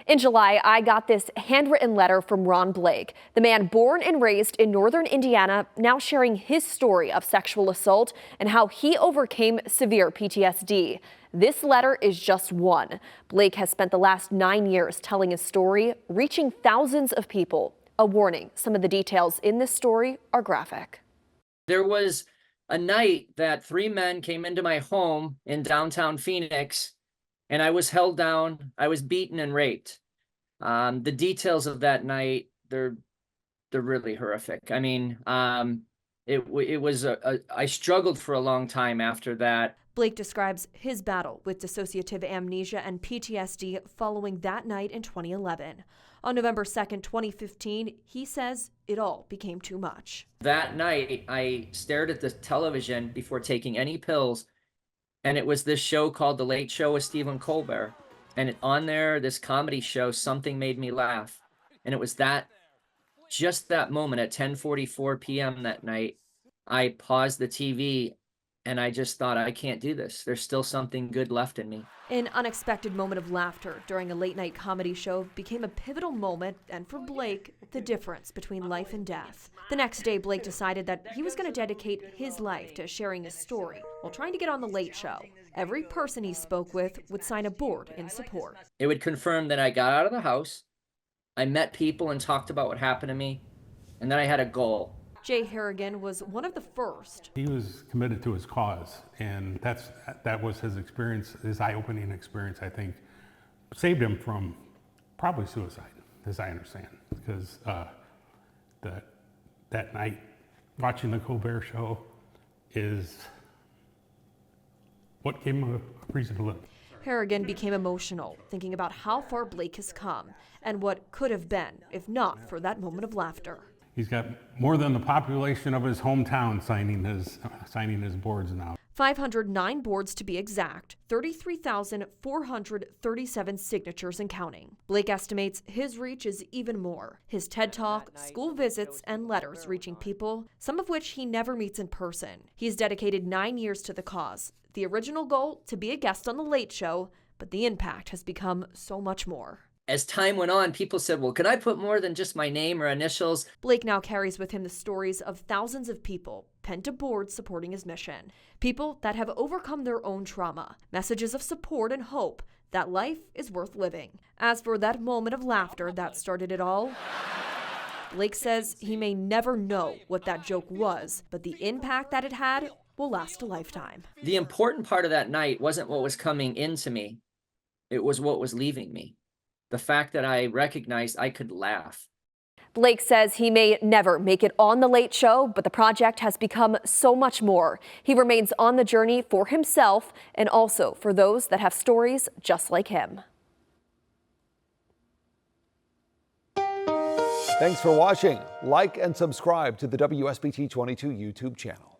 In July, I got this handwritten letter from Ron Blake, the man born and raised in northern Indiana, now sharing his story of sexual assault and how he overcame severe PTSD. This letter is just one. Blake has spent the last 9 years telling his story, reaching thousands of people. A warning, some of the details in this story are graphic. There was a night that 3 men came into my home in downtown Phoenix, and I was held down, I was beaten and raped. The details of that night, they're really horrific. I mean, it was I struggled for a long time after that. Blake describes his battle with dissociative amnesia and PTSD following that night in 2011. On November 2nd, 2015, he says it all became too much. That night, I stared at the television before taking any pills, and it was this show called The Late Show with Stephen Colbert. And on there, this comedy show, Something Made Me Laugh. And it was just that moment at 10:44 p.m. that night, I paused the TV and I just thought, I can't do this. There's still something good left in me. An unexpected moment of laughter during a late-night comedy show became a pivotal moment, and for Blake, the difference between life and death. The next day, Blake decided that he was going to dedicate his life to sharing his story while trying to get on The Late Show. Every person he spoke with would sign a board in support. It would confirm that I got out of the house, I met people and talked about what happened to me, and then I had a goal. Jay Harrigan was one of the first. He was committed to his cause, and that was his experience, his eye-opening experience, I think, saved him from probably suicide, as I understand, because that night, watching the Colbert Show is what gave him a reason to live. Harrigan became emotional, thinking about how far Blake has come and what could have been if not for that moment of laughter. He's got more than the population of his hometown signing his boards now. 509 boards to be exact, 33,437 signatures and counting. Blake estimates his reach is even more. His TED Talk, school visits, and letters reaching people, some of which he never meets in person. He's dedicated 9 years to the cause. The original goal, to be a guest on The Late Show, but the impact has become so much more. As time went on, people said, well, could I put more than just my name or initials? Blake now carries with him the stories of thousands of people penned to boards supporting his mission. People that have overcome their own trauma. Messages of support and hope that life is worth living. As for that moment of laughter that started it all, Blake says he may never know what that joke was, but the impact that it had will last a lifetime. The important part of that night wasn't what was coming into me. It was what was leaving me. The fact that I recognized I could laugh. Blake says he may never make it on The Late Show, but the project has become so much more. He remains on the journey for himself and also for those that have stories just like him. Thanks for watching. Like and subscribe to the WSBT 22 YouTube channel.